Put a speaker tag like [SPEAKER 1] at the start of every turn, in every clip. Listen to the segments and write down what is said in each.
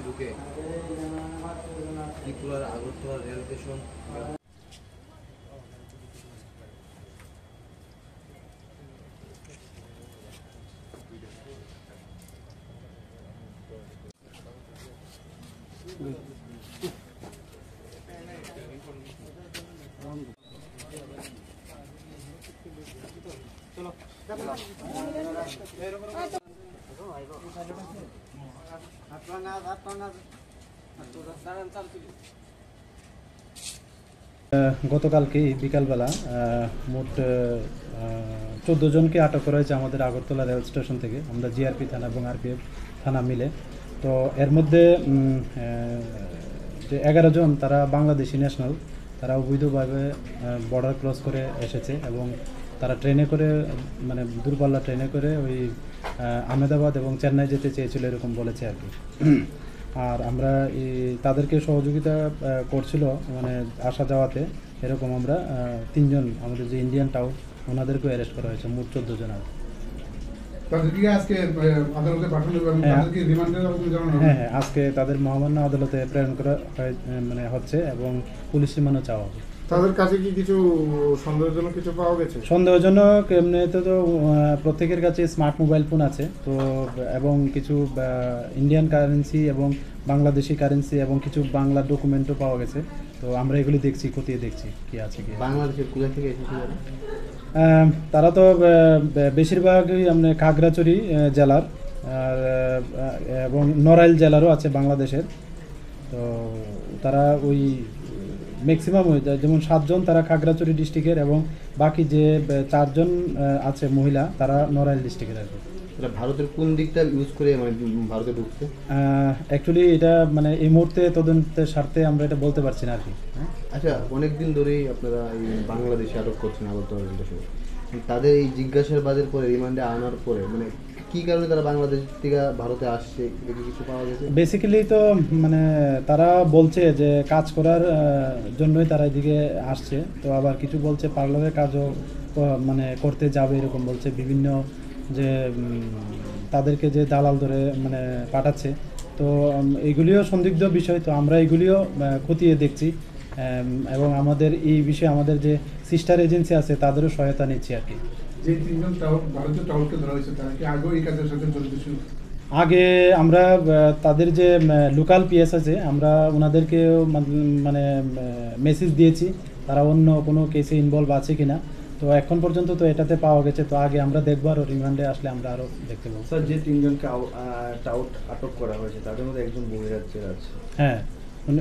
[SPEAKER 1] ঢুকে ত্রিপুরার Agartala rail station
[SPEAKER 2] গতকালকে বিকালবেলা মোট 14 জনকে আটক করা হয়েছে আমাদের আগরতলা রেল স্টেশন থেকে। আমরা জিআরপি থানা এবং আরপিএফ থানা মিলে। তো এর মধ্যে যে 11 জন তারা বাংলাদেশি ন্যাশনাল, তারা অবৈধভাবে বর্ডার ক্রস করে এসেছে এবং তারা ট্রেনে করে মানে দূরপাল্লা ট্রেনে করে ওই আহমেদাবাদ এবং চেন্নাই যেতে চেয়েছিল এরকম বলেছে আর কি। আর আমরা তাদেরকে সহযোগিতা করছিল মানে আসা যাওয়াতে, এরকম আমরা 3 জন আমাদের যে ইন্ডিয়ান টাউন ওনাদেরকেও অ্যারেস্ট করা হয়েছে, মোট 14 জন। হ্যাঁ, আজকে তাদের মহামান্য আদালতে প্রেরণ করা মানে হচ্ছে এবং পুলিশ রিমান্ডও চাওয়া হবে।
[SPEAKER 3] তাদের কাছে কি কিছু সন্দেহজনক কিছু পাওয়া গেছে?
[SPEAKER 2] সন্দেহজনক এমনিতে তো প্রত্যেকের কাছে স্মার্ট মোবাইল ফোন আছে তো, এবং কিছু ইন্ডিয়ান কারেন্সি এবং বাংলাদেশি কারেন্সি এবং কিছু বাংলা ডকুমেন্টও পাওয়া গেছে। তো আমরা এগুলি দেখছি, খতিয়ে দেখছি কি আছে কি।
[SPEAKER 1] বাংলাদেশের কোথা থেকে এসেছে
[SPEAKER 2] তারা তো বেশিরভাগই আমরা খাগড়াছড়ি জেলার এবং নড়াইল জেলারও আছে বাংলাদেশের। তো তারা ওই ম্যাক্সিমাম যেমন 7 জন তারা খাগড়াছড়ি ডিস্ট্রিক্টের এবং বাকি যে 4 জন আছে মহিলা তারা নড়াইল ডিস্ট্রিক্টের আর কি।
[SPEAKER 1] ভারতের কোন দিকটা ইউজ করে মানে ভারতে ঢুকছে?
[SPEAKER 2] অ্যাকচুয়ালি এটা মানে এই মুহূর্তে তদন্তের স্বার্থে আমরা এটা বলতে পারছি না আর কি।
[SPEAKER 1] আচ্ছা, অনেকদিন ধরেই আপনারা এই বাংলাদেশে আটক করছেন আগরতলা রেল স্টেশনে। তাদের এই জিজ্ঞাসাবাদের পরে রিমান্ডে আনার পরে মানে কি কারণে তারা বাংলাদেশ থেকে ভারতে আসছে কিছু পাওয়া গেছে?
[SPEAKER 2] বেসিক্যালি তো মানে তারা বলছে যে কাজ করার জন্যই তারা এদিকে আসছে। তো আবার কিছু বলছে পার্লারের কাজও মানে করতে যাবে এরকম বলছে। বিভিন্ন যে তাদেরকে যে দালাল ধরে মানে পাঠাচ্ছে, তো এগুলিও সন্দিগ্ধ বিষয়। তো আমরা এগুলিও খতিয়ে দেখছি এবং আমাদের এই বিষয়ে আমাদের যে সিস্টার এজেন্সি আছে তাদেরও সহায়তা নিচ্ছি আর কি।
[SPEAKER 3] যে 3 জন ভারতীয় টাউটকে ধরা হয়েছে তারা কি আগেও এই কাজের সাথে জড়িত ছিল?
[SPEAKER 2] আগে আমরা তাদের যে লোকাল পিএস আছে আমরা ওনাদেরকে মানে মেসেজ দিয়েছি তারা অন্য কোনো কেসে ইনভলভ আছে কিনা। তো এখন পর্যন্ত তো এটাতে পাওয়া গেছে। তো আগে আমরা দেখবো, আরও রিমান্ডে আসলে আমরা আরও দেখতে পাবো।
[SPEAKER 4] স্যার, যে 3 জনকে টাউট আটক করা হয়েছে তাদের মধ্যে একজন বহিরাজ্যের আছে।
[SPEAKER 2] হ্যাঁ, উনি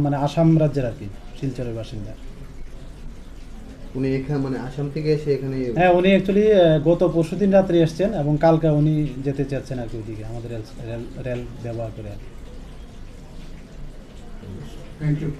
[SPEAKER 2] মানে আসাম রাজ্যের আর কি, শিলচরের বাসিন্দা।
[SPEAKER 1] উনি এখানে মানে আসাম থেকে এসে এখানে?
[SPEAKER 2] হ্যাঁ, উনি অ্যাকচুয়ালি গত পরশুদিন রাত্রে এসছেন এবং কালকে উনি যেতে চাচ্ছেন আর কি ওইদিকে আমাদের রেল ব্যবহার করে আর কি।
[SPEAKER 3] Thank you.